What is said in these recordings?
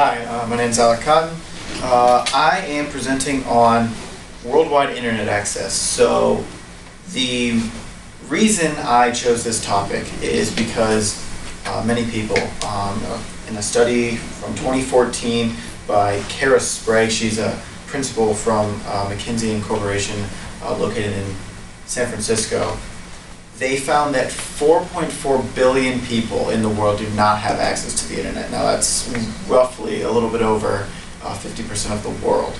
Hi, my name is Alec Cotton. I am presenting on worldwide internet access. So the reason I chose this topic is because many people, in a study from 2014 by Kara Sprague, she's a principal from McKinsey & Corporation located in San Francisco, they found that 4.4 billion people in the world do not have access to the internet. Now that's roughly a little bit over 50% of the world.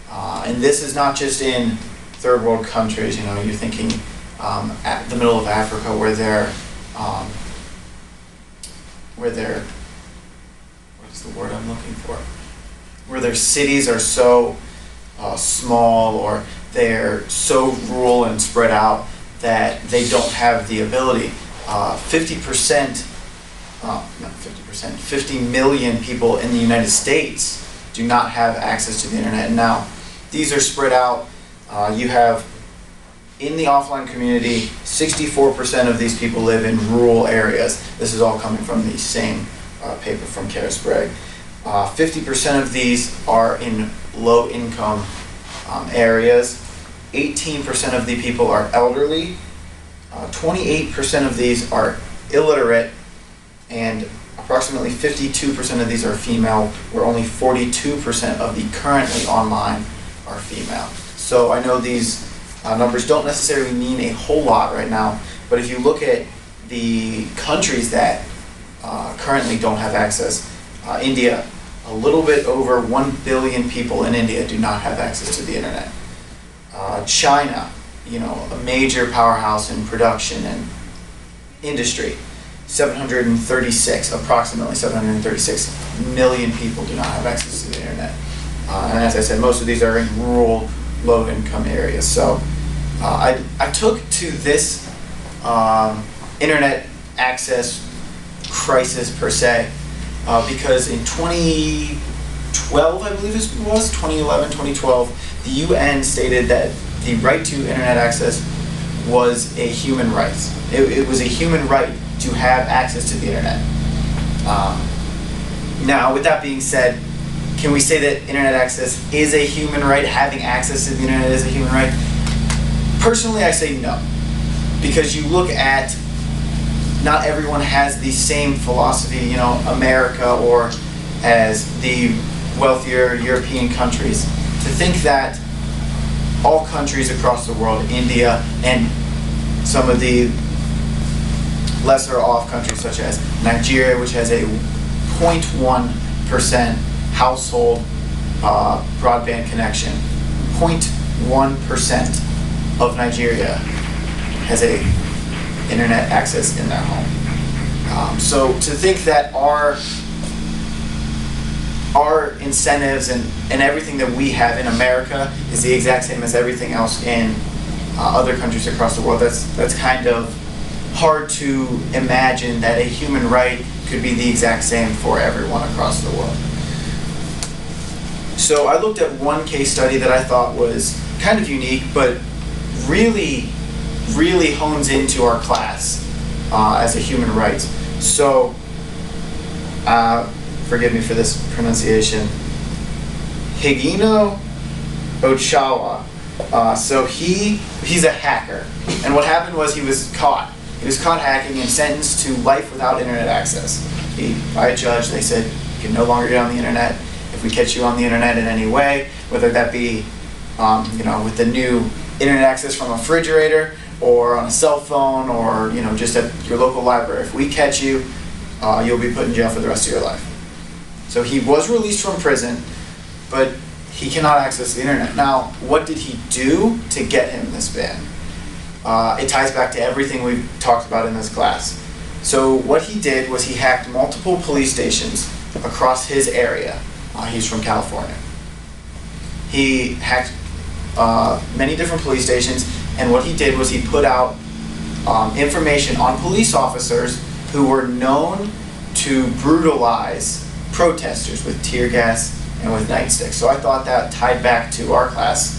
And this is not just in third world countries. You know, you're thinking at the middle of Africa where what is the word I'm looking for? Where their cities are so small, or they're so rural and spread out that they don't have the ability. 50 million people in the United States do not have access to the internet. Now, these are spread out. You have, in the offline community, 64% of these people live in rural areas. This is all coming from the same paper from Kara Sprague. 50% of these are in low-income areas. 18% of the people are elderly, 28% of these are illiterate, and approximately 52% of these are female, where only 42% of the currently online are female. So I know these numbers don't necessarily mean a whole lot right now, but if you look at the countries that currently don't have access, India, a little bit over 1 billion people in India do not have access to the internet. China, you know, a major powerhouse in production and industry, approximately 736 million people do not have access to the internet. And as I said, most of these are in rural, low-income areas. So I took to this internet access crisis per se because in 2012, I believe it was, 2011, 2012, the UN stated that the right to internet access was a human right. It was a human right to have access to the internet. Now, with that being said, can we say that internet access is a human right? Having access to the internet is a human right? Personally, I say no. Because you look at, not everyone has the same philosophy, you know, America or as the wealthier European countries. To think that all countries across the world, India and some of the lesser off countries such as Nigeria, which has a 0.1% household broadband connection. 0.1% of Nigeria has a internet access in their home. So to think that our incentives and everything that we have in America is the exact same as everything else in other countries across the world, that's kind of hard to imagine that a human right could be the exact same for everyone across the world. So I looked at one case study that I thought was kind of unique, but really hones into our class as a human right. So forgive me for this pronunciation, Higino Ochoa. So he's a hacker, and what happened was he was caught hacking and sentenced to life without internet access. By a judge, they said, you can no longer get on the internet. If we catch you on the internet in any way, whether that be you know, with the new internet access from a refrigerator or on a cell phone, or you know, just at your local library, if we catch you, you'll be put in jail for the rest of your life. So he was released from prison, but he cannot access the internet. Now, what did he do to get him this ban? It ties back to everything we've talked about in this class. So what he did was he hacked multiple police stations across his area. He's from California. He hacked many different police stations, and what he did was he put out information on police officers who were known to brutalize protesters with tear gas and with nightsticks. So I thought that tied back to our class,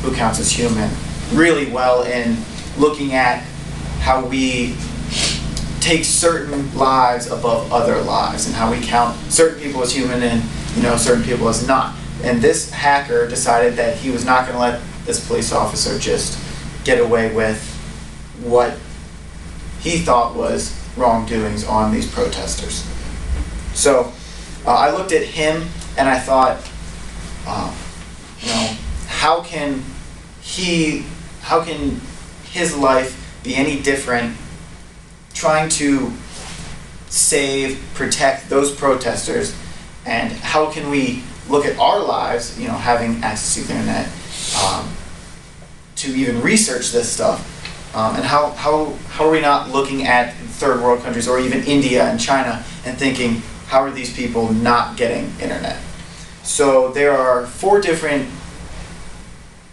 Who Counts as Human, really well in looking at how we take certain lives above other lives, and how we count certain people as human and certain people as not. And this hacker decided that he was not going to let this police officer just get away with what he thought was wrongdoings on these protesters. So I looked at him and I thought, how can his life be any different trying to protect those protesters, and how can we look at our lives, having access to the internet, to even research this stuff, and how are we not looking at third world countries or even India and China and thinking, how are these people not getting internet? So there are 4 different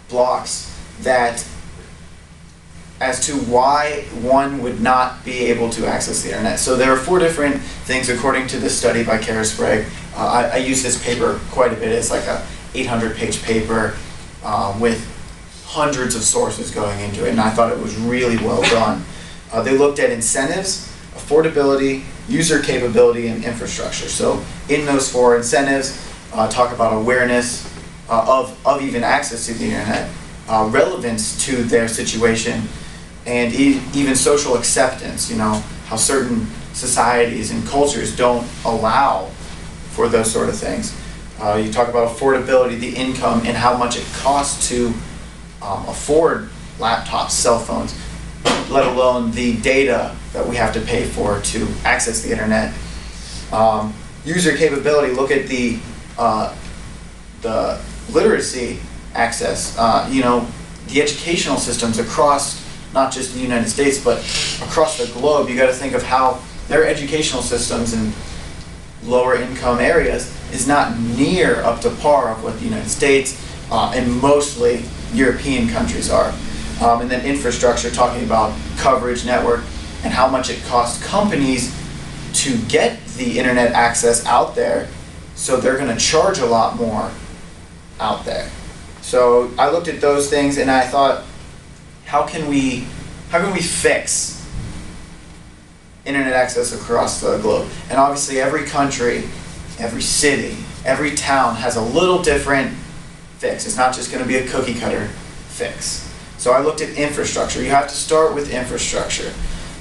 blocks that as to why one would not be able to access the internet. So there are 4 different things according to this study by Kara Sprague. I use this paper quite a bit. It's like a 800-page paper with hundreds of sources going into it, and I thought it was really well done. They looked at incentives, affordability, user capability, and infrastructure. So in those 4 incentives, talk about awareness of even access to the internet, relevance to their situation, and even social acceptance, how certain societies and cultures don't allow for those sort of things. You talk about affordability, the income, and how much it costs to afford laptops, cell phones, let alone the data that we have to pay for to access the internet. User capability, look at the literacy access, the educational systems across not just the United States, but across the globe. You got to think of how their educational systems in lower income areas is not near up to par of what the United States and mostly European countries are. And then infrastructure, talking about coverage, network, and how much it costs companies to get the internet access out there, so they're going to charge a lot more out there. So I looked at those things and I thought, how can we fix internet access across the globe? And obviously every country, every city, every town has a little different fix. It's not just going to be a cookie cutter fix. So I looked at infrastructure. You have to start with infrastructure,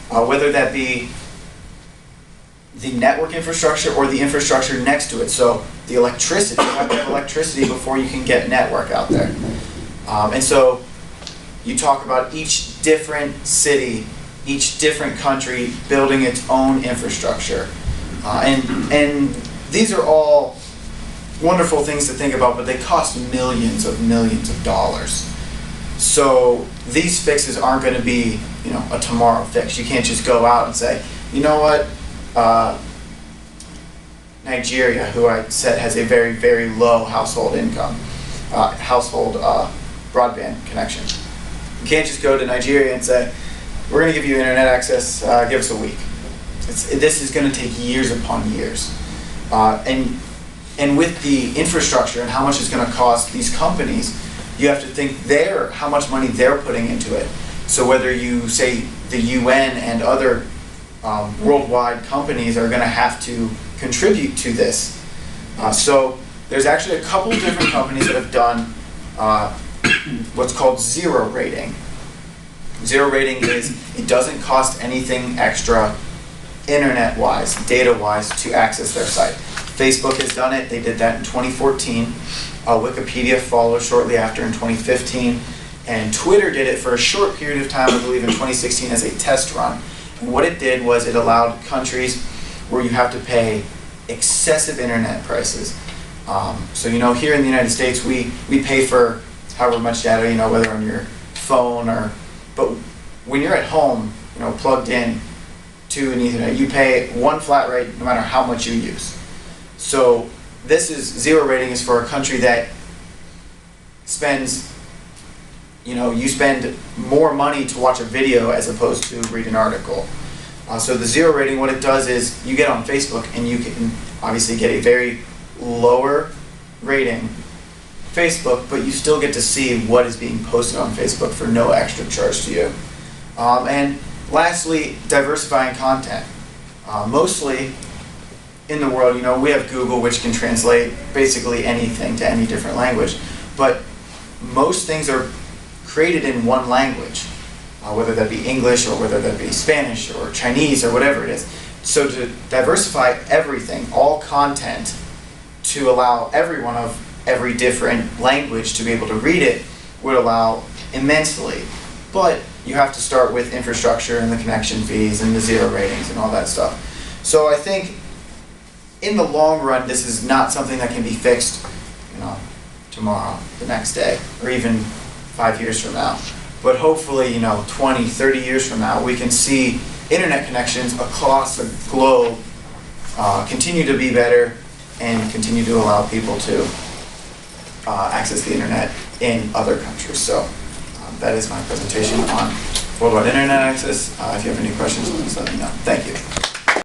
whether that be the network infrastructure or the infrastructure next to it. So the electricity, you have to have electricity before you can get network out there. And so you talk about each different city, each different country building its own infrastructure. And these are all wonderful things to think about, but they cost millions of dollars. So these fixes aren't going to be, a tomorrow fix. You can't just go out and say, you know what, Nigeria, who I said has a very, very low household income, household broadband connection. You can't just go to Nigeria and say, we're going to give you internet access, give us a week. This is going to take years upon years. And with the infrastructure and how much it's going to cost these companies, you have to think how much money they're putting into it. So whether you say the UN and other worldwide companies are going to have to contribute to this. So there's actually a couple of different companies that have done what's called zero rating. Zero rating is it doesn't cost anything extra internet-wise, data-wise, to access their site. Facebook has done it. They did that in 2014. Wikipedia followed shortly after in 2015. And Twitter did it for a short period of time, I believe in 2016, as a test run. And what it did was it allowed countries where you have to pay excessive internet prices. So here in the United States, we pay for however much data, whether on your phone or, but when you're at home, plugged in to an Ethernet, you pay one flat rate no matter how much you use. So this is zero rating is for a country that spends, you spend more money to watch a video as opposed to read an article. So the zero rating, what it does is you get on Facebook and you can obviously get a very lower rating Facebook, but you still get to see what is being posted on Facebook for no extra charge to you. And Lastly, diversifying content. Mostly in the world, we have Google, which can translate basically anything to any different language, but most things are created in one language, whether that be English or whether that be Spanish or Chinese or whatever it is. So to diversify everything, all content, to allow everyone of every different language to be able to read it would allow immensely. But you have to start with infrastructure and the connection fees and the zero ratings and all that stuff. So I think in the long run, this is not something that can be fixed, tomorrow, the next day, or even 5 years from now. But hopefully, 20, 30 years from now, we can see internet connections across the globe continue to be better and continue to allow people to access the internet in other countries. So that is my presentation on worldwide internet access. If you have any questions, please let me know. Thank you.